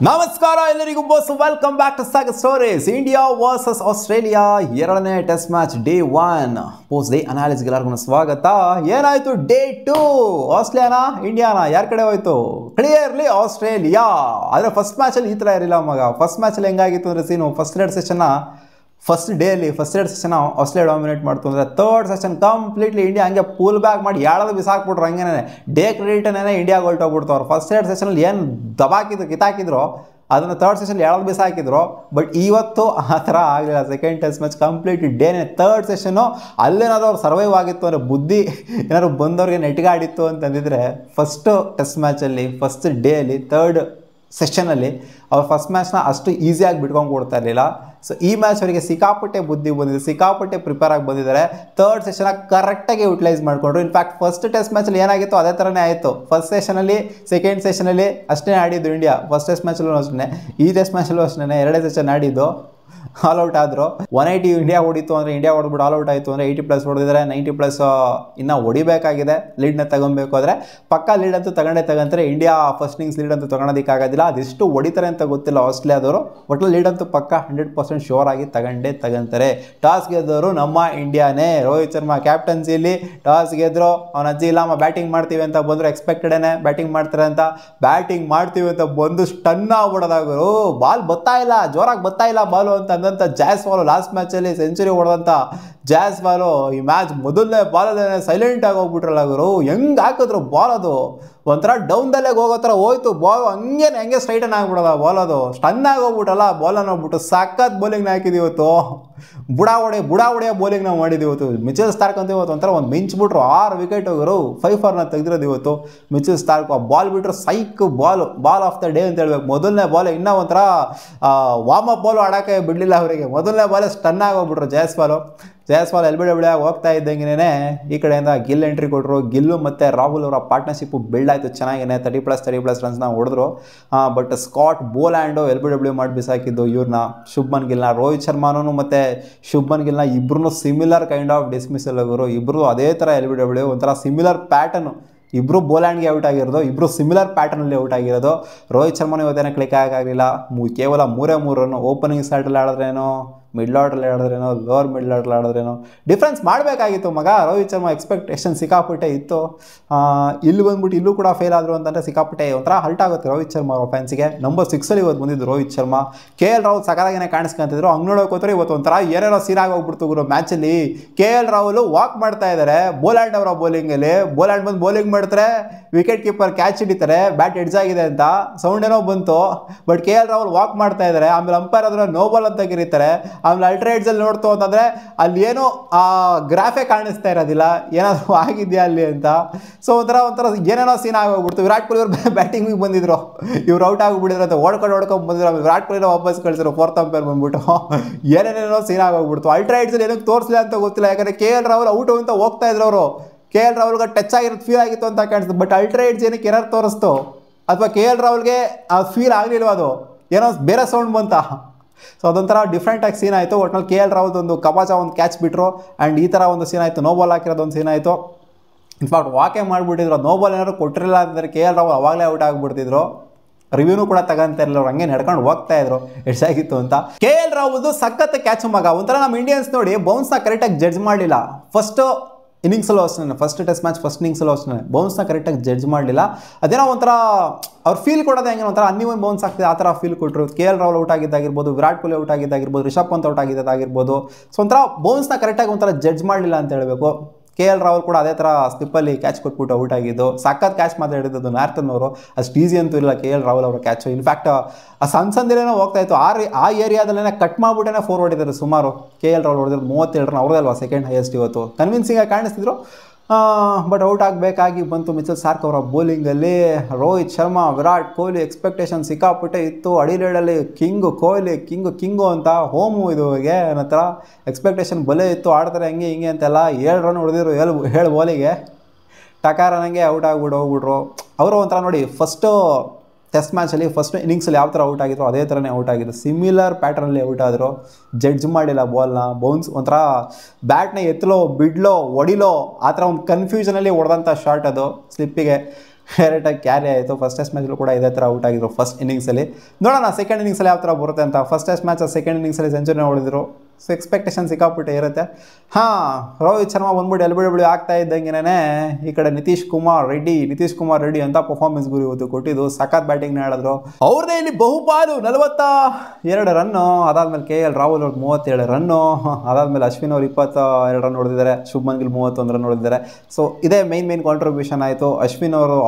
ನಮಸ್ಕಾರ ಎಲ್ಲರಿಗೂ boss, welcome back to Sagar stories. India versus Australia ಎರಡನೇ test match day 1 post day analysis ಎಲ್ಲರಿಗೂ ಸ್ವಾಗತ. ಏನಾಯ್ತು ಡೇ 2? ಆಸ್ಟ್ರೇಲಿಯಾನ ಇಂಡಿಯಾನ ಯಾರ ಕಡೆ ಹೋಯ್ತು? Clearly Australia. ಆದರೆ ಫಸ್ಟ್ ಮ್ಯಾಚಲ್ಲಿ ಈ ಥರ ಇರಲಿಲ್ಲ ಮಗ. ಫಸ್ಟ್ ಮ್ಯಾಚಲ್ಲಿ ಹೆಂಗಾಗಿತ್ತು ಅಂದರೆ ಸೀನು, ಫಸ್ಟ್ ಎರಡು ಸೆಷನ್ನ ಫಸ್ಟ್ ಎರಡು ಸೆಷನ್ ಆಸ್ಟ್ರೇಲಿಯಾ ಡಾಮಿನೇಟ್ ಮಾಡ್ತು ಅಂದರೆ ಥರ್ಡ್ ಸೆಷನ್ ಕಂಪ್ಲೀಟ್ಲಿ ಇಂಡಿಯಾ ಹಂಗೆ ಪೂಲ್ ಬ್ಯಾಕ್ ಮಾಡಿ ಯಾಳದು ಬಿಸಾಕ್ಬಿಟ್ರು. ಹಂಗೇನೆ ಡೇ ಕ್ರೆಡಿಟನೇ ಇಂಡಿಯಾಗೆ ಹೊರಟೋಗ್ಬಿಡ್ತು. ಅವ್ರು ಫಸ್ಟ್ ಎರಡು ಸೆಷನಲ್ಲಿ ಏನು ದಬಾಕಿದ್ರು ಕಿತ್ತಾಕಿದ್ರು ಅದನ್ನು ಥರ್ಡ್ ಸೆಷನ್ ಯಾಳದು ಬಿಸಾಕಿದ್ರು. ಬಟ್ ಇವತ್ತು ಆ ಥರ ಆಗಲಿಲ್ಲ. ಸೆಕೆಂಡ್ ಟೆಸ್ಟ್ ಮ್ಯಾಚ್ ಕಂಪ್ಲೀಟ್ ಡೇನೇ ಥರ್ಡ್ ಸೆಷನ್ನು ಅಲ್ಲೇನಾದ್ರು ಅವ್ರು ಸರ್ವೈವ್ ಆಗಿತ್ತು ಅಂದರೆ ಬುದ್ಧಿ ಏನಾದ್ರು ಬಂದವ್ರಿಗೆ ನೆಟ್ಗಾಡಿತ್ತು ಅಂತಂದಿದ್ರೆ ಫಸ್ಟು ಟೆಸ್ಟ್ ಮ್ಯಾಚಲ್ಲಿ ಫಸ್ಟ್ ಡೇಯಲ್ಲಿ ಥರ್ಡ್ ಸೆಷನಲ್ಲಿ ಅವ್ರು ಫಸ್ಟ್ ಮ್ಯಾಚ್ನ ಅಷ್ಟು ಈಸಿಯಾಗಿ ಬಿಟ್ಕೊಂಡು ಕೊಡ್ತಾ ಇರಲಿಲ್ಲ. ಸೊ ಈ ಮ್ಯಾಚ್ ಅವರಿಗೆ ಸಿಕ್ಕಾಪಟ್ಟೆ ಬುದ್ಧಿ ಬಂದಿದೆ, ಸಿಕ್ಕಾಪಟ್ಟೆ ಪ್ರಿಪೇರ್ ಆಗಿ ಬಂದಿದ್ದಾರೆ. ಥರ್ಡ್ ಸೆಷನ್ನ ಕರೆಕ್ಟಾಗಿ ಯೂಟಿಲೈಸ್ ಮಾಡಿಕೊಂಡ್ರು. ಇನ್ಫ್ಯಾಕ್ಟ್ ಫಸ್ಟ್ ಟೆಸ್ಟ್ ಮ್ಯಾಚಲ್ಲಿ ಏನಾಗಿತ್ತು ಅದೇ ಥರನೇ ಆಯಿತು. ಫಸ್ಟ್ ಸೆಷನಲ್ಲಿ ಸೆಕೆಂಡ್ ಸೆಷನಲ್ಲಿ ಅಷ್ಟೇ ಆಡಿದ್ದು ಇಂಡಿಯಾ. ಫಸ್ಟ್ ಟೆಸ್ಟ್ ಮ್ಯಾಚಲ್ಲೂ ಅಷ್ಟೇ, ಈ ಟೆಸ್ಟ್ ಮ್ಯಾಚಲ್ಲೂ ಅಷ್ಟೇ ಎರಡೇ ಸೆಷನ್ ಆಡಿದ್ದು. ಆಲ್ಔಟ್ ಆದರು. 180 ಇಂಡಿಯಾ ಹೊಡಿತು ಅಂದರೆ ಇಂಡಿಯಾ ಹೊಡೆದ್ಬಿಟ್ಟು ಆಲ್ಔಟ್ ಆಯಿತು ಅಂದರೆ 80+ ಹೊಡೆದಿದ್ದಾರೆ. 90+ ಇನ್ನೂ ಹೊಡಿಬೇಕಾಗಿದೆ. ಲೀಡ್ನ ತಗೊಬೇಕು ಅಂದರೆ ಪಕ್ಕಾ ಲೀಡ್ ಅಂತೂ ತಗೊಂತಾರೆ. ಇಂಡಿಯಾ ಫಸ್ಟ್ ಇನ್ನಿಂಗ್ಸ್ ಲೀಡ್ ಅಂತೂ ತೊಗೊಳೋದಕ್ಕಾಗೋದಿಲ್ಲ. ಅದೆಷ್ಟು ಹೊಡಿತಾರೆ ಅಂತ ಗೊತ್ತಿಲ್ಲ ಆಸ್ಟ್ರೇಲಿಯಾದವರು. ಒಟ್ಟು ಲೀಡ್ ಅಂತೂ ಪಕ್ಕಾ 100% ಶೋರ್ ಆಗಿ ತಗೊಂತಾರೆ. ಟಾಸ್ ಗೆದ್ದವರು ನಮ್ಮ ಇಂಡಿಯಾನೇ. ರೋಹಿತ್ ಶರ್ಮಾ ಕ್ಯಾಪ್ಟನ್ಸಿಲಿ ಟಾಸ್ ಗೆದ್ರು. ಅವ್ನ ಅಜ್ಜಿ ಇಲ್ಲಮ್ಮ ಬ್ಯಾಟಿಂಗ್ ಮಾಡ್ತೀವಿ ಅಂತ ಬಂದರು. ಎಕ್ಸ್ಪೆಕ್ಟೆಡೇ ಬ್ಯಾಟಿಂಗ್ ಮಾಡ್ತಾರೆ ಅಂತ ಬ್ಯಾಟಿಂಗ್ ಮಾಡ್ತೀವಿ ಅಂತ ಬಂದು ಸ್ಟನ್ ಆಗ್ಬಿಡೋದಾಗರು. ಬಾಲ್ ಬರ್ತಾ ಇಲ್ಲ, ಜೋರಾಗಿ ಬರ್ತಾ ಇಲ್ಲ ಬಾಲು ಅಂತ ಅಂದಂಥ ಜಾಸ್ವಾಲು ಲಾಸ್ಟ್ ಮ್ಯಾಚಲ್ಲಿ ಸೆಂಚುರಿ ಹೊಡೆದಂಥ ಜಾಸ್ವಾಲು ಈ ಮ್ಯಾಚ್ ಮೊದಲನೇ ಬಾಲಲ್ಲೇ ಸೈಲೆಂಟ್ ಆಗಿ ಹೋಗ್ಬಿಟ್ರಲ್ಲ ಗುರು. ಹೆಂಗೆ ಹಾಕಿದ್ರು ಬಾಲ್, ಅದು ಒಂಥರ ಡೌನ್ದಲ್ಲೇ ಹೋಗೋ ಥರ ಹೋಯ್ತು ಬಾಲ್. ಹಂಗೆ ಸ್ಟ್ರೈಟನ್ ಆಗಿಬಿಡೋದ ಬಾಲ್. ಅದು ಸ್ಟನ್ ಆಗಿ ಹೋಗ್ಬಿಟ್ಟಲ್ಲ ಬಾಲನ್ನು ಹೋಗ್ಬಿಟ್ಟು ಸಖತ್ ಬೌಲಿಂಗ್ನ ಹಾಕಿದ್ದೀವಿ ಇವತ್ತು. ಬುಡಾ ಹೊಡೆಯೋ ಬೌಲಿಂಗ್ ನಾವು ಮಾಡಿದ್ದೀವಿ ಇವತ್ತು. ಮಿಚೆಲ್ ಸ್ಟಾರ್ಕ್ ಅಂತ ಇವತ್ತು ಒಂಥರ ಒಂದು ಮಿಂಚ್ಬಿಟ್ರು. 6 ವಿಕೆಟ್ ಹೋಗೋರು 5 4ನ ತೆಗೆದಿರೋದು ಇವತ್ತು ಮಿಚೆಲ್ ಸ್ಟಾರ್ಕ್. ಬಾಲ್ ಬಿಟ್ಟರು psych ball of the day ಅಂತ ಹೇಳ್ಬೇಕು. ಮೊದಲನೇ ಬಾಲ್ ಇನ್ನೂ ಒಂಥರ ವಾರ್ಮ್ ಅಪ್ ಬಾಲು ಆಡೋಕ್ಕೆ ಬಿಡಲಿಲ್ಲ ಅವರಿಗೆ. ಮೊದಲನೇ ಬಾಲ್ ಸ್ಟನ್ ಆಗಿ ಹೋಗ್ಬಿಟ್ರು ಜಯಸ್ವಾಲ್ LBW ಹೋಗ್ತಾ ಇದ್ದಂಗೆ ಈ ಕಡೆಯಿಂದ ಗಿಲ್ ಎಂಟ್ರಿ ಕೊಟ್ಟರು. ಗಿಲ್ಲು ಮತ್ತು ರಾಹುಲ್ ಅವರ ಪಾರ್ಟ್ನರ್ಶಿಪ್ಪು ಬಿಲ್ಡ್ ಆಯಿತು ಚೆನ್ನಾಗೇ. 30+ ರನ್ಸ್ನ ಹೊಡೆದ್ರು. ಬಟ್ ಸ್ಕಾಟ್ ಬೋಲ್ಯಾಂಡು LBW ಮಾಡಿ ಬಿಸಾಕಿದ್ದು ಇವ್ರನ್ನ, ಶುಭ್ಮನ್ ಗಿಲ್ನ. ರೋಹಿತ್ ಶರ್ಮಾನು ಮತ್ತು ಶುಭ್ಮನ್ ಗಿಲ್ನ ಇಬ್ಬರೂ ಸಿಮಿಲರ್ ಕೈಂಡ್ ಆಫ್ ಡಿಸ್ಮಿಸಲ್ ಅವರು. ಇಬ್ಬರು ಅದೇ ಥರ LBW ಒಂಥರ ಸಿಮಿಲರ್ ಪ್ಯಾಟರ್ನು. ಇಬ್ಬರು ಬೋಲ್ಯಾಂಡ್ಗೆ ಔಟ್ ಆಗಿರೋದು, ಇಬ್ಬರು ಸಿಮಿಲರ್ ಪ್ಯಾಟರ್ನಲ್ಲಿ ಔಟ್ ಆಗಿರೋದು. ರೋಹಿತ್ ಶರ್ಮನ ಇವತ್ತೇನೋ ಕ್ಲಿಕ್ ಆಗಲಿಲ್ಲ. ಕೇವಲ 3 ರನ್ನು. ಓಪನಿಂಗ್ ಸ್ಟಾರ್ಟಲ್ಲಿ ಆಡಿದ್ರೇನೋ, ಮಿಡ್ಲ್ ಆರ್ಡ್ರಲ್ಲಿ ಆಡಿದ್ರೇನೋ, ಲೋವರ್ ಮಿಡ್ಲ್ ಆರ್ಡ್ರಲ್ಲಿ ಆಡಿದ್ರೇನೋ ಡಿಫ್ರೆನ್ಸ್ ಮಾಡಬೇಕಾಗಿತ್ತು ಮಗ. ರೋಹಿತ್ ಶರ್ಮಾ ಎಕ್ಸ್ಪೆಕ್ಟೇಷನ್ ಸಿಕ್ಕಾಪಟ್ಟೆ ಇತ್ತು. ಇಲ್ಲಿ ಬಂದ್ಬಿಟ್ಟು ಇಲ್ಲೂ ಕೂಡ ಫೇಲ್ ಆದರು ಅಂತಂದರೆ ಸಿಕ್ಕಾಪಟ್ಟೆ ಒಂಥರ ಹಲ್ಟ್ ಆಗುತ್ತೆ ರೋಹಿತ್ ಶರ್ಮಾ ಫ್ಯಾನ್ಸಿಗೆ. ನಂಬರ್ 6 ಇವತ್ತು ಬಂದಿದ್ದು ರೋಹಿತ್ ಶರ್ಮಾ. KL ರಾಹುಲ್ ಸಕಾಲಾಗೇ ಕಾಣಿಸ್ಕೊಂತಿದ್ರು. ಹಂಗೆ ನೋಡೋಕೆ ಹೋದ್ರೆ ಇವತ್ತು ಒಂಥರ ಏನೇನೋ ಸೀನಾಗಿ ಹೋಗ್ಬಿಡ್ತು ಗುರು ಮ್ಯಾಚಲ್ಲಿ. KL ರಾಹುಲ್ ವಾಕ್ ಮಾಡ್ತಾ ಇದ್ದಾರೆ ಬೋಲ್ಯಾಂಡ್ ಅವರ ಬೌಲಿಂಗಲ್ಲಿ. ಬೋಲ್ಯಾಂಡ್ ಬಂದು ಬೌಲಿಂಗ್ ಮಾಡ್ತಾರೆ, ವಿಕೆಟ್ ಕೀಪರ್ ಕ್ಯಾಚ್ ಹಿಡಿತಾರೆ, ಬ್ಯಾಟ್ ಎಡ್ಜ್ ಆಗಿದೆ ಅಂತ ಸೌಂಡ್ ಏನೋ ಬಂತು. ಬಟ್ KL ರಾಹುಲ್ ವಾಕ್ ಮಾಡ್ತಾ ಇದ್ದಾರೆ. ಆಮೇಲೆ ಅಂಪೈರ್ ಅದರ ನೋ ಬಾಲ್ ಅಂತ ಕರೀತಾರೆ. ಆಮೇಲೆ ಅಲ್ಟ್ರಾ ಎಡ್ಜಲ್ಲಿ ನೋಡ್ತು ಅಂತಂದರೆ ಅಲ್ಲಿ ಏನೋ ಆ ಗ್ರಾಫೇ ಕಾಣಿಸ್ತಾ ಇರೋದಿಲ್ಲ, ಏನಾದರೂ ಆಗಿದೆಯಾ ಅಲ್ಲಿ ಅಂತ. ಸೊ ಒಂಥರ ಏನೇನೋ ಸೀನ್ ಆಗೋಗ್ಬಿಡ್ತು. ವಿರಾಟ್ ಕೊಹ್ಲಿ ಅವ್ರು ಬ್ಯಾಟಿಂಗಿಗೆ ಬಂದಿದ್ರು, ಇವ್ರು ಔಟ್ ಆಗಿಬಿಟ್ಟಿದ್ರು ಅಂತ ಓಡ್ಕೊಂಡು ಬಂದಿದ್ರು. ಆಮೇಲೆ ವಿರಾಟ್ ಕೊಹ್ಲಿ ವಾಪಸ್ ಕಳಿಸಿದ್ರು. 4th ಅಂಪೈರ್ ಬಂದ್ಬಿಟ್ಟು ಏನೇನೇನೋ ಸೀನ್ ಆಗೋಗ್ಬಿಡ್ತು. ಅಲ್ಟ್ರಾ ಎಡ್ಜಲ್ಲಿ ಏನಕ್ಕೆ ತೋರಿಸಲಿಲ್ಲ ಅಂತ ಗೊತ್ತಿಲ್ಲ. ಯಾಕಂದರೆ KL ರಾಹುಲ್ ಔಟ್ ಅಂತ ಹೋಗ್ತಾ ಇದ್ರು ಅವರು. KL ರಾಹುಲ್ಗೆ ಟಚ್ ಆಗಿರೋದು ಫೀಲ್ ಆಗಿತ್ತು ಅಂತ ಕಾಣಿಸ್ತು. ಬಟ್ ಅಲ್ಟ್ರಾ ಎಡ್ಜ್ ಏನಕ್ಕೆ ಎರರ್ ತೋರಿಸ್ತು ಅಥವಾ KL ರಾಹುಲ್ಗೆ ಅದು ಫೀಲ್ ಆಗಲಿಲ್ವ, ಅದು ಏನೋ ಬೇರೆ ಸೌಂಡ್ ಬಂತ. ಸೊ ಅದೊಂಥರ ಡಿಫ್ರೆಂಟಾಗಿ ಸೀನ್ ಆಯಿತು. ಒಟ್ನಲ್ಲಿ KL ರಾಹುಲ್ ಒಂದು ಕಬಾಚ ಒಂದು ಕ್ಯಾಚ್ ಬಿಟ್ಟರು. ಆ್ಯಂಡ್ ಈ ಥರ ಒಂದು ಸೀನ್ ಆಯಿತು. ನೋ ಬಾಲ್ ಹಾಕಿರೋದು ಒಂದು ಸೀನ್ ಆಯಿತು. ಇನ್ಫ್ಯಾಕ್ಟ್ ವಾಕೇ ಮಾಡಿಬಿಟ್ಟಿದ್ರು. ನೋ ಬಾಲ್ ಏನಾದ್ರು ಕೊಟ್ಟಿರಲಿಲ್ಲ ಅಂತಂದರೆ KL ರಾಹುಲ್ ಅವಾಗಲೇ ಔಟ್ ಆಗಿಬಿಡ್ತಿದ್ರು. ರಿವ್ಯೂನು ಕೂಡ ತಗೊಂತ ಇರಲಿಲ್ಲ. ಅವ್ರು ಹಂಗೆ ನಡ್ಕೊಂಡು ಹೋಗ್ತಾ ಇದ್ರು ಎಷ್ಟಾಗಿತ್ತು ಅಂತ. KL ರಾಹುಲ್ದು ಸಖತ್ ಕ್ಯಾಚ್ ಮಗ. ಒಂಥರ ನಮ್ಮ ಇಂಡಿಯನ್ಸ್ ನೋಡಿ ಬೌನ್ಸ್ನ ಕರೆಕ್ಟಾಗಿ ಜಡ್ಜ್ ಮಾಡಲಿಲ್ಲ. ಫಸ್ಟ್ ಇನ್ನಿಂಗ್ಸಲ್ಲೂ ಅಷ್ಟೇ, ಫಸ್ಟ್ ಟೆಸ್ಟ್ ಮ್ಯಾಚ್ ಫಸ್ಟ್ ಇನ್ನಿಂಗ್ಸಲ್ಲೂ ಅಷ್ಟೇ ಬೌನ್ಸ್ನ ಕರೆಕ್ಟಾಗಿ ಜಡ್ಜ್ ಮಾಡಲಿಲ್ಲ. ಅದೇನೋ ಒಂಥರ ಅವ್ರು ಫೀಲ್ ಕೊಡೋದು ಹೆಂಗೆ ಒಂಥರ ಅನ್ನಿವನ್ ಬೌನ್ಸ್ ಆಗ್ತಿದೆ ಆ ಥರ ಫೀಲ್ ಕೊಟ್ಟರು. KL ರಾಹುಲ್ ಔಟ್ ಆಗಿದ್ದಾಗಿರ್ಬೋದು, ವಿರಾಟ್ ಕೊಹ್ಲಿ ಔಟ್ ಆಗಿದ್ದಾಗಿರ್ಬೋದು, ರಿಷಬ್ ಪಂತ್ ಔಟ್ ಆಗಿದ್ದಾಗಿರ್ಬೋದು. ಸೊ ಒಂಥರ ಬೌನ್ಸ್ನ ಕರೆಕ್ಟಾಗಿ ಒಂಥರ ಜಡ್ಜ್ ಮಾಡಲಿಲ್ಲ ಅಂತ ಹೇಳಬೇಕು. KL ರಾಹುಲ್ ಕೂಡ ಅದೇ ಥರ ಸ್ಲಿಪ್ಪಲ್ಲಿ ಕ್ಯಾಚ್ ಕೊಟ್ಬಿಟ್ಟು ಔಟ್ ಆಗಿದ್ದು. ಸಖತ್ ಕ್ಯಾಚ್ ಮಾತ್ರ ಹಿಡಿದದ್ದು ನಾರ್ತನ್ ಅವರು. ಅಷ್ಟು ಈಸಿ ಅಂತೂ ಇಲ್ಲ KL ರಾಹುಲ್ ಅವರ ಕ್ಯಾಚು. ಇನ್ಫ್ಯಾಕ್ಟ್ ಆ ಸಣ್ಣದೇನೋ ಹೋಗ್ತಾ ಇತ್ತು. ಆ ಏರಿಯಾದಲ್ಲೇ ಕಟ್ ಮಾಡಿಬಿಟ್ಟೇ 4 ಹೊಡಿದ್ದಾರೆ ಸುಮಾರು. KL ರಾಹುಲ್ ಹೊಡೆದಿದ್ದು 37 ರನ್. ಅವ್ರದಲ್ವಾ ಸೆಕೆಂಡ್ ಹೈಯೆಸ್ಟ್ ಇವತ್ತು. ಕನ್ವಿನ್ಸಿಂಗ್ ಆಗಿ ಕಾಣಿಸ್ತಿದ್ರು. ಬಟ್ ಔಟ್ ಆಗಬೇಕಾಗಿ ಬಂತು ಮಿಚೆಲ್ ಸ್ಟಾರ್ಕ್ ಅವರ ಬೌಲಿಂಗಲ್ಲಿ. ರೋಹಿತ್ ಶರ್ಮಾ, ವಿರಾಟ್ ಕೊಹ್ಲಿ ಎಕ್ಸ್ಪೆಕ್ಟೇಷನ್ ಸಿಕ್ಕಾಪಟ್ಟೆ ಇತ್ತು. ಅಡಿಲೇಡಲ್ಲಿ ಕೊಹ್ಲಿ ಕಿಂಗು ಅಂತ ಹೋಮು ಇದುಗೆ ಅನ್ನೋ ಥರ ಎಕ್ಸ್ಪೆಕ್ಟೇಷನ್ ಬಲೆ ಇತ್ತು. ಆಡ್ತಾರೆ ಹಂಗೆ ಹಿಂಗೆ ಅಂತೆಲ್ಲ. 7 ರನ್ ಹೊಡೆದಿದ್ರು 7 ಬಾಲಿಗೆ. ಟಕಾರ ನನಗೆ ಔಟ್ ಹೋಗ್ಬಿಟ್ರು ಅವರು. ಒಂಥರ ನೋಡಿ ಫಸ್ಟು ಟೆಸ್ಟ್ ಮ್ಯಾಚಲ್ಲಿ ಫಸ್ಟ್ ಇನ್ನಿಂಗ್ಸಲ್ಲಿ ಯಾವ ಥರ ಔಟ್ ಆಗಿದ್ರು ಅದೇ ಥರನೇ ಔಟ್ ಆಗಿದ್ರು. ಸಿಮಿಲರ್ ಪ್ಯಾಟರ್ನಲ್ಲಿ ಔಟ್ ಆದರು. ಜಡ್ಜ್ ಮಾಡಿಲ್ಲ ಬಾಲ್ನ. ಬೌನ್ಸ್ ಒಂಥರ ಬ್ಯಾಟ್ನ ಎತ್ತಲೋ ಬಿಡ್ಲೋ ಹೊಡಿಲೋ ಆ ಥರ ಒಂದು ಕನ್ಫ್ಯೂಷನಲ್ಲಿ ಹೊಡೆದಂಥ ಶಾಟ್ ಅದು ಸ್ಲಿಪ್ಪಿಗೆ. ಡೈರೆಕ್ಟಾಗಿ ಕ್ಯಾರಿ ಆಯಿತು. ಫಸ್ಟ್ ಟೆಸ್ಟ್ ಮ್ಯಾಚಲ್ಲೂ ಕೂಡ ಇದೇ ಥರ ಔಟ್ ಆಗಿದ್ರು ಫಸ್ಟ್ ಇನ್ನಿಂಗ್ಸಲ್ಲಿ. ನೋಡೋಣ ಸೆಕೆಂಡ್ ಇನ್ನಿಂಗ್ಸಲ್ಲಿ ಯಾವ ಥರ ಬರುತ್ತೆ ಅಂತ. ಫಸ್ಟ್ ಟೆಸ್ಟ್ ಮ್ಯಾಚ್ ಸೆಕೆಂಡ್ ಇನ್ನಿಂಗ್ಸಲ್ಲಿ ಸೆಂಚುರಿನ ಹೊಡೆದಿದ್ರು. ಸೊ ಎಕ್ಸ್ಪೆಕ್ಟೇಷನ್ ಸಿಕ್ಕಾಪಟ್ಟೆ ಇರುತ್ತೆ. ರೋಹಿತ್ ಶರ್ಮಾ ಬಂದ್ಬಿಟ್ಟು LBW ಆಗ್ತಾ ಇದ್ದಂಗೆನೇ ಈ ಕಡೆ ನಿತೀಶ್ ಕುಮಾರ್ ರೆಡ್ಡಿ ಅಂತ ಪರ್ಫಾರ್ಮೆನ್ಸ್ ಗುರಿ ಇವತ್ತು ಕೊಟ್ಟಿದ್ದು. ಸಖತ್ ಬ್ಯಾಟಿಂಗ್ ಹೇಳಿದ್ರು. ಅವ್ರದೇ ಇಲ್ಲಿ ಬಹುಪಾಲು 42 ರನ್ನು. ಅದಾದ್ಮೇಲೆ KL ರಾಹುಲ್ ಅವ್ರು 37 ರನ್ನು. ಅದಾದ್ಮೇಲೆ ಅಶ್ವಿನ್ ಅವ್ರು 22 ರನ್ ಹೊಡೆದಿದ್ದಾರೆ. ಶುಭ್ಮನ್ ಗಿಲ್ 31 ರನ್ ಹೊಡೆದಿದ್ದಾರೆ. ಸೊ ಇದೇ ಮೇನ್ ಕಾಂಟ್ರಿಬ್ಯೂಷನ್ ಆಯಿತು.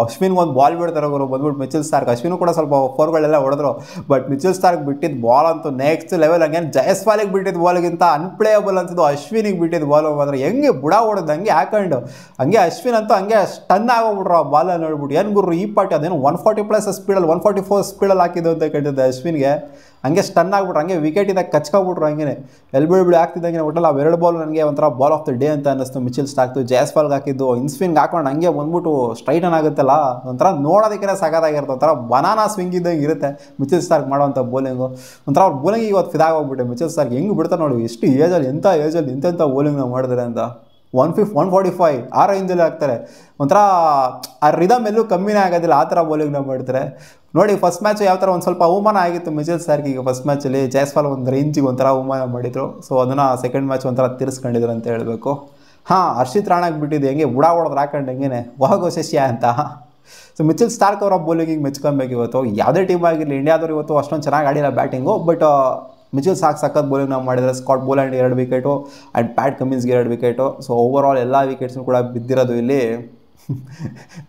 ಅಶ್ವಿನ್ಗೆ ಒಂದು ಬಾಲ್ ಬಿಡ್ತಾರೆ ಅವರು ಬಂದ್ಬಿಟ್ಟು ಮಿಚೆಲ್ ಸ್ಟಾರ್ಕ್. ಅಶ್ವಿನ್ ಕೂಡ ಸ್ವಲ್ಪ ಫೋರ್ಗಳೆಲ್ಲ ಹೊಡೆದ್ರು. ಬಟ್ ಮಿಚೆಲ್ ಸ್ಟಾರ್ಕ್ ಬಿಟ್ಟಿದ್ದು ಬಾಲ್ ಅಂತೂ ನೆಕ್ಸ್ಟ್ ಲೆವೆಲ್. ಹಂಗೆ ಜಯಸ್ವಾಲಿಗೆ ಬಿಟ್ಟಿದ್ದು ಬಾಲ್ಗಿಂತ ಅನ್ಪ್ಲೇಯಬಲ್ ಅನ್ಸಿದ್ದು ಅಶ್ವಿನಿಗೆ ಬಿಟ್ಟಿದ್ದು ಬಾಲ್ ಮಾತ್ರ ಹೆಂಗೆ ಬುಡ ಹೊಡೆದು ಹಂಗೆ ಹಾಕೊಂಡು ಹಂಗೆ ಅಶ್ವಿನ್ ಅಂತೂ ಹಂಗೆ ಸ್ಟನ್ ಆಗೋಗ್ಬಿಟ್ರು ಆ ಬಾಲ್ ನೋಡ್ಬಿಟ್ಟು. ಏನು ಗುರು ಈ ಪಾರ್ಟಿ ಅದೇನು 140+ ಸ್ಪೀಡಲ್ಲಿ 144 ಸ್ಪೀಡಲ್ಲಿ ಹಾಕಿದ್ದು ಅಂತ ಕೇಳ್ತಿದ್ದೆ ಅಶ್ವಿನ್ಗೆ. ಹಂಗೆ ಸ್ಟನ್ ಆಗ್ಬಿಟ್ರು, ಹಂಗೆ ವಿಕೆಟ್ ಇದ್ದಾಗ ಕಚ್ಕೊಬಿಟ್ರು. ಹಂಗೆ LBW ಆಗ್ತಿದ್ದಂಗೆ ಒಟ್ಟಲ್ಲ ಅವೆರಡು ಬಾಲ್ ನನಗೆ ಒಂಥರ ಬಾಲ್ ಆಫ್ ದ ಡೇ ಅಂತ ಅನ್ನಿಸ್ತು. ಮಿಚೆಲ್ ಸ್ಟಾರ್ಕ್ದು ಜಯಸ್ವಾಲ್ಗೆ ಹಾಕಿದ್ದು ಇನ್ಸ್ವಿಂಗ್ ಹಾಕೊಂಡು ಹಂಗೆ ಬಂದ್ಬಿಟ್ಟು ಸ್ಟ್ರೈಟನ್ ಆಗುತ್ತಲ್ಲ, ಒಂಥರ ನೋಡೋದಕ್ಕೆ ಸಖತ್ತಾಗಿರುತ್ತೆ. ಒಂಥರ ಬನಾನಾ ಸ್ವಿಂಗ್ ಇದ್ದಂಗೆ ಇರುತ್ತೆ ಮಿಚೆಲ್ ಸ್ಟಾರ್ಕ್ ಮಾಡೋವಂಥ ಬೌಲಿಂಗು. ಒಂಥರ ಅವ್ರ ಬೌಲಿಂಗ್ ಇವತ್ತು ಫಿದಾಗೋಗ್ಬಿಟ್ಟೆ. ಮಿಚೆಲ್ ಸ್ಟಾರ್ಕ್ ಹೆಂಗೆ ಬಿಡ್ತಾರೆ ನೋಡಿ, ಎಷ್ಟು ಏಜಲ್ಲಿ ಎಂಥ ಬೌಲಿಂಗ್ನ ಮಾಡಿದ್ರೆ ಅಂತ. 145 ಆ ರೇಂಜಲ್ಲಿ ಹಾಕ್ತಾರೆ. ಒಂಥರ ಆ ರಿದಮ್ ಎಲ್ಲೂ ಕಮ್ಮಿನೇ ಆಗೋದಿಲ್ಲ, ಆ ಥರ ಬೌಲಿಂಗ್ನ ಮಾಡ್ತಾರೆ ನೋಡಿ. ಫಸ್ಟ್ ಮ್ಯಾಚ್ ಯಾವ ಥರ ಒಂದು ಸ್ವಲ್ಪ ಅವಮಾನ ಆಗಿತ್ತು ಮಿಚೆಲ್ ಸ್ಟಾರ್ಕಿಗೆ. ಫಸ್ಟ್ ಮ್ಯಾಚಲ್ಲಿ ಜಯಸ್ವಾಲ್ ಒಂದು ರೇಂಜಿಗೆ ಒಂಥರ ಅವಮಾನ ಮಾಡಿದರು. ಸೊ ಅದನ್ನು ಸೆಕೆಂಡ್ ಮ್ಯಾಚ್ ಒಂಥರ ತಿರ್ಸ್ಕೊಂಡಿದ್ರು ಅಂತ ಹೇಳಬೇಕು. ಹರ್ಷಿತ್ ರಾಣಾಗೆ ಬಿಟ್ಟಿದ್ದು ಹೆಂಗೆ ಬುಡ ಹೊಡೆದು ಹಾಕೊಂಡು ಹೆಂಗೇನೆ ವಾಗೋ ಶಶಿಯ ಅಂತ. ಸೊ ಮಿಚೆಲ್ ಸ್ಟಾರ್ಕ್ ಅವರ ಬೌಲಿಂಗಿಗೆ ಮೆಚ್ಕೊಬೇಕು ಇವತ್ತು. ಯಾವುದೇ ಟೀಮ್ ಆಗಿರಲಿ, ಇಂಡಿಯಾದವ್ರು ಇವತ್ತು ಅಷ್ಟೊಂದು ಚೆನ್ನಾಗಿ ಆಡಿಲ್ಲ ಬ್ಯಾಟಿಂಗು. ಬಟ್ ಮಿಚೆಲ್ ಸ್ಟಾರ್ಕ್ ಸಖತ್ ಬೌಲಿಂಗ್ನ ಮಾಡಿದರೆ. ಸ್ಕಾಟ್ ಬೋಲ್ಯಾಂಡ್ಗೆ 2 ವಿಕೆಟು ಆ್ಯಂಡ್ ಪ್ಯಾಟ್ ಕಮಿನ್ಸ್ಗೆ 2 ವಿಕೆಟು. ಸೊ ಓವರಾಲ್ ಎಲ್ಲ ವಿಕೆಟ್ಸ್ನು ಕೂಡ ಬಿದ್ದಿರೋದು ಇಲ್ಲಿ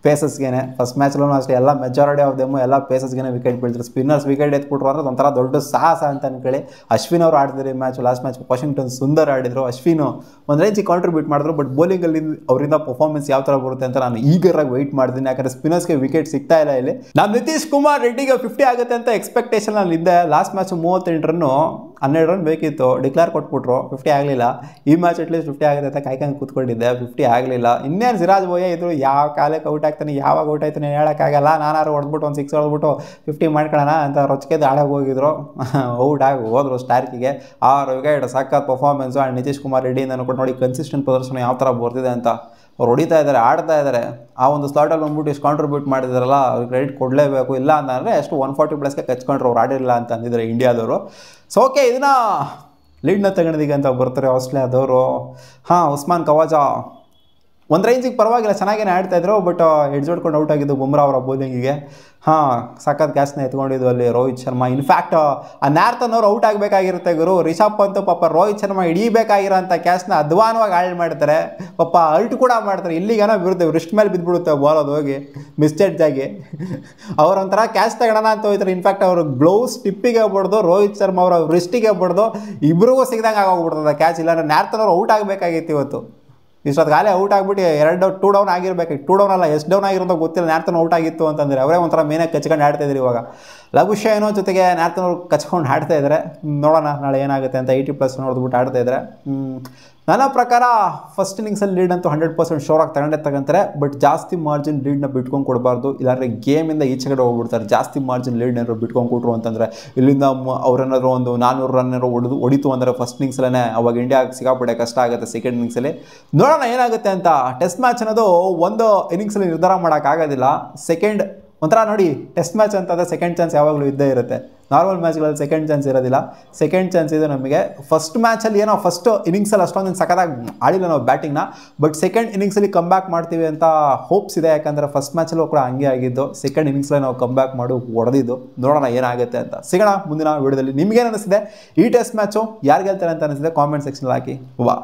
ಪೇಸಸ್ಗೆ. ಫಸ್ಟ್ ಮ್ಯಾಚಲ್ಲೂ ಅಷ್ಟೇ ಎಲ್ಲ ಮೆಜಾರಿಟಿ ಆಫ್ ದೆಮ್ಮು ಎಲ್ಲ ಪೇಸಸ್ಗೆ ವಿಕೆಟ್ ಬೀಳ್ತಾರೆ. ಸ್ಪಿನ್ನರ್ಸ್ ವಿಕೆಟ್ ಎತ್ಬಿಟ್ರು ಅಂದರೆ ಒಂಥರ ದೊಡ್ಡ ಸಾಹಸ ಅಂತ ಅನ್ಕೊಳ್ಳಿ. ಅಶ್ವಿನ್ ಅವರು ಆಡ್ತಿದ್ರು ಈ match. Last match Washington Sundar ಆಡಿದ್ರು. ಅಶ್ವಿನ್ ಒಂದು ರೇಂಜಿಗೆ ಕಾಂಟ್ರಿಬ್ಯೂಟ್ ಮಾಡಿದ್ರು. ಬಟ್ ಬೌಲಿಂಗಲ್ಲಿ ಅವರಿಂದ ಪರ್ಫಾರ್ಮೆನ್ಸ್ ಯಾವ ಥರ ಬರುತ್ತೆ ಅಂತ ನಾನು ಈಗರಾಗಿ ವೆಯ್ಟ್ ಮಾಡ್ತೀನಿ. ಯಾಕಂದರೆ ಸ್ಪಿನ್ನರ್ಸ್ಗೆ ವಿಕೆಟ್ ಸಿಗ್ತಾ ಇಲ್ಲ ಇಲ್ಲಿ. ನಾನು ನಿತೀಶ್ ಕುಮಾರ್ ರೆಡ್ಡಿಗೆ 50 ಆಗುತ್ತೆ ಅಂತ ಎಕ್ಸ್ಪೆಕ್ಟೇಷನ್ ಅಲ್ಲಿ ಇದ್ದೆ. ಲಾಸ್ಟ್ ಮ್ಯಾಚ್ 38 ರನ್ನು, 12 ರನ್ ಬೇಕಿತ್ತು, ಡಿಕ್ಲೇರ್ ಕೊಟ್ಬಿಟ್ರು, 50 ಆಗಲಿಲ್ಲ. ಈ ಮ್ಯಾಚ್ ಅಟ್ಲೀಸ್ಟ್ 50 ಆಗುತ್ತೆ ಅಂತ ಕಾಯ್ಕೊಂಡು ಕೂತ್ಕೊಂಡಿದ್ದೆ, 50 ಆಗಲಿಲ್ಲ. ಇನ್ನೇನು ಸಿರಾಜ್ ಬೋಯೆ ಇದ್ರು, ಯಾವ ಕಾಲಕ್ಕೆ ಔಟ್ ಆಗ್ತಾನೆ ಯಾವಾಗ ಔಟ್ ಆಯ್ತಾನೆ ಹೇಳೋಕ್ಕಾಗಲ್ಲ. ನಾನಾರು ಹೊಡೆದ್ಬಿಟ್ಟು ಒಂದು 6 ಹೊಡೆದ್ಬಿಟ್ಟು 50 ಮಾಡ್ಕೊಳ್ಳೋಣ ಅಂತ ರೊಚ್ಕೆದು ಆಡೋಕೆ ಹೋಗಿದ್ರು. ಔಟ್ ಆಗಿ ಹೋದ್ರು ಸ್ಟಾರ್ಕಿಗೆ. 6 ವಿಕೆಟ್, ಸಖತ್ ಪರ್ಫಾರ್ಮೆನ್ಸು. ಆ್ಯಂಡ್ ನಿತೀಶ್ ಕುಮಾರ್ ರೆಡ್ಡಿಯಿಂದ ಕೂಡ ನೋಡಿ ಕನ್ಸಿಸ್ಟೆಂಟ್ ಪ್ರದರ್ಶನ ಯಾವ ಥರ ಬರ್ತಿದೆ ಅಂತ. ಅವ್ರು ಹೊಡಿತಾ ಇದ್ದಾರೆ, ಆಡ್ತಾ ಇದ್ದಾರೆ. ಆ ಒಂದು ಸ್ಲಾಟಲ್ಲಿ ಬಂದ್ಬಿಟ್ಟು ಇಷ್ಟು ಕಾಂಟ್ರಿಬ್ಯೂಟ್ ಮಾಡಿದಾರಲ್ಲ, ಅವ್ರಿಗೆ ಕ್ರೆಡಿಟ್ ಕೊಡಲೇಬೇಕು. ಇಲ್ಲ ಅಂತಂದರೆ ಎಷ್ಟು 140+ ಕಚ್ಕೊಂಡ್ರು ಅವ್ರು ಆಡಿರಲಿಲ್ಲ ಅಂತ ಅಂದಿದ್ದಾರೆ ಇಂಡಿಯಾದವರು. ಸೊ ಓಕೆ, ಇದನ್ನು ಲೀಡ್ನ ತಗೊಂಡಿದ್ದೀಗ ಅಂತ ಬರ್ತಾರೆ ಆಸ್ಟ್ರೇಲಿಯಾದವರು. ಉಸ್ಮಾನ್ ಖವಾಜಾ ಒಂದು ರೇಂಜಿಗೆ ಪರವಾಗಿಲ್ಲ, ಚೆನ್ನಾಗೇ ಆಡ್ತಾಯಿದ್ರು. ಬಟ್ ಹೆಡ್ಜ್ ಹೊಡ್ಕೊಂಡು ಔಟ್ ಆಗಿದ್ದು ಬುಮ್ರಾ ಅವರ ಬೌಲಿಂಗಿಗೆ. ಸಖತ್ ಕ್ಯಾಚ್ನ ಎತ್ಕೊಂಡಿದ್ದು ಅಲ್ಲಿ ರೋಹಿತ್ ಶರ್ಮಾ. ಇನ್ಫ್ಯಾಕ್ಟ್ ಆ ನ್ಯಾರ್ತನ್ ಅವ್ರು ಔಟ್ ಆಗಬೇಕಾಗಿರುತ್ತೆ ಗುರು. ರಿಷಬ್ ಪಂತ್ ಪಾಪ ರೋಹಿತ್ ಶರ್ಮಾ ಹಿಡೀಬೇಕಾಗಿರೋಂಥ ಕ್ಯಾಚ್ನ ಅಧ್ವಾನವಾಗಿ ಹಾಳು ಮಾಡ್ತಾರೆ. ಪಾಪ ಅಲ್ಟ್ ಕೂಡ ಮಾಡ್ತಾರೆ. ಇಲ್ಲಿಗೇನೋ ಬಿಡುತ್ತೆ, ರಿಸ್ಟ್ ಮೇಲೆ ಬಿದ್ದುಬಿಡುತ್ತೆ ಬಾಲ್, ಅದು ಹೋಗಿ ಮಿಸ್ಟೇಜ್ ಆಗಿ ಅವರೊಂಥರ ಕ್ಯಾಚ್ ತಗೋಣ ಅಂತ ಹೋಗ್ತಾರೆ. ಇನ್ಫ್ಯಾಕ್ಟ್ ಅವರು ಗ್ಲೌಸ್ ಟಿಪ್ಪಿಗೆ ಬಡ್ದು, ರೋಹಿತ್ ಶರ್ಮಾ ಅವರ ರಿಸ್ಟಿಗೆ ಬಡ್ದು, ಇಬ್ರಿಗೂ ಸಿಗ್ದಂಗೆ ಆಗೋಗ್ಬಿಡ್ತದೆ ಕ್ಯಾಚ್. ಇಲ್ಲಾಂದ್ರೆ ನ್ಯಾರ್ತನ್ ಅವ್ರು ಔಟ್ ಆಗಬೇಕಾಗಿತ್ತು ಇವತ್ತು. ಇಷ್ಟೊತ್ತಿಗಾಲೇ ಔಟ್ ಆಗಿಬಿಟ್ಟು 2 ಡೌನ್ ಆಗಿರಬೇಕು. 2 ಡೌನ್ ಅಲ್ಲ, ಎಷ್ಟು ಡೌನ್ ಆಗಿರೋದು ಗೊತ್ತಿಲ್ಲ. ನ್ಯಾರ್ತನ್ ಔಟ್ ಆಗಿತ್ತು ಅಂತಂದರೆ ಅವರೇ ಒಂಥರ ಮೇನಾಗಿ ಕಚ್ಕೊಂಡು ಆಡ್ತಾಯಿದ್ರು. ಇವಾಗ ಲಘುಶೇನೋ ಜೊತೆಗೆ ನ್ಯಾರ್ತನ್ ಅವ್ರು ಕಚ್ಕೊಂಡು ಆಡ್ತಾ ಇದ್ದಾರೆ. ನೋಡೋಣ ನಾಳೆ ಏನಾಗುತ್ತೆ ಅಂತ. 80+ ನೋಡಿದ್ಬಿಟ್ಟು ಆಡ್ತಾ ಇದ್ದಾರೆ. ನನ್ನ ಪ್ರಕಾರ ಫಸ್ಟ್ ಇನ್ನಿಂಗ್ಸಲ್ಲಿ ಲೀಡ್ ಅಂತೂ 100% ಶೋರಾಗಿ ತಗೊಂತಾರೆ. ಬಟ್ ಜಾಸ್ತಿ ಮಾರ್ಜಿನ್ ಲೀಡ್ನ ಬಿಟ್ಕೊಂಡು ಕೊಡಬಾರ್ದು, ಇಲ್ಲಾಂದರೆ ಗೇಮಿಂದ ಈಚೆಗಡೆ ಹೋಗ್ಬಿಡ್ತಾರೆ. ಜಾಸ್ತಿ ಮಾರ್ಜಿನ್ ಲೀಡ್ನಾದ್ರು ಬಿಟ್ಕೊಂಡು ಕೊಟ್ಟರು ಅಂತಂದರೆ, ಇಲ್ಲಿಂದ ಅವ್ರೇನಾದ್ರು ಒಂದು 400 ರನ್ ಹೊಡಿತು ಅಂದರೆ ಫಸ್ಟ್ ಇನ್ನಿಂಗ್ಸಲ್ಲೇ ಅವಾಗ ಇಂಡಿಯಾಗೆ ಸಿಕ್ಕಾಪಟ್ಟೆ ಕಷ್ಟ ಆಗುತ್ತೆ. ಸೆಕೆಂಡ್ ಇನ್ನಿಂಗ್ಸಲ್ಲಿ ನೋಡೋಣ ಏನಾಗುತ್ತೆ ಅಂತ. ಟೆಸ್ಟ್ ಮ್ಯಾಚ್ ಅನ್ನೋದು ಒಂದು ಇನ್ನಿಂಗ್ಸಲ್ಲಿ ನಿರ್ಧಾರ ಮಾಡೋಕ್ಕಾಗೋದಿಲ್ಲ. ಸೆಕೆಂಡ್ ಒಂಥರ ನೋಡಿ, ಟೆಸ್ಟ್ ಮ್ಯಾಚ್ ಅಂತಂದರೆ ಸೆಕೆಂಡ್ ಚಾನ್ಸ್ ಯಾವಾಗಲೂ ಇದ್ದೇ ಇರುತ್ತೆ. ನಾರ್ಮಲ್ ಮ್ಯಾಚ್ಗಳಲ್ಲಿ ಸೆಕೆಂಡ್ ಚಾನ್ಸ್ ಇರೋದಿಲ್ಲ. ಸೆಕೆಂಡ್ ಚಾನ್ಸ್ ಇದೆ ನಮಗೆ. ಫಸ್ಟ್ ಮ್ಯಾಚಲ್ಲಿ ಏನೋ ಫಸ್ಟ್ ಇನ್ನಿಂಗ್ಸಲ್ಲಿ ಅಷ್ಟೊಂದು ಸಖತ್ತಾಗಿ ಆಡಿಲ್ಲ ನಾವು ಬ್ಯಾಟಿಂಗ್ನ. ಬಟ್ ಸೆಕೆಂಡ್ ಇನ್ನಿಂಗ್ಸಲ್ಲಿ ಕಮ್ ಬ್ಯಾಕ್ ಮಾಡ್ತೀವಿ ಅಂತ ಹೋಪ್ಸ್ ಇದೆ. ಯಾಕಂದರೆ ಫಸ್ಟ್ ಮ್ಯಾಚಲ್ಲೂ ಕೂಡ ಹಂಗೆ ಆಗಿದ್ದು. ಸೆಕೆಂಡ್ ಇನ್ನಿಂಗ್ಸಲ್ಲಿ ನಾವು ಕಮ್ ಬ್ಯಾಕ್ ಮಾಡಿ ಹೊಡೆದಿದ್ದು. ನೋಡೋಣ ಏನಾಗುತ್ತೆ ಅಂತ. ಸಿಗೋಣ ಮುಂದಿನ ವಿಡಿಯೋದಲ್ಲಿ. ನಿಮ್ಗೇನು ಅನಿಸಿದೆ ಈ ಟೆಸ್ಟ್ ಮ್ಯಾಚು? ಯಾರು ಗೆಲ್ತಾರೆ ಅಂತ ಅನಿಸಿದೆ ಕಾಮೆಂಟ್ ಸೆಕ್ಷನಲ್ಲಿ ಹಾಕಿ. ವಾ.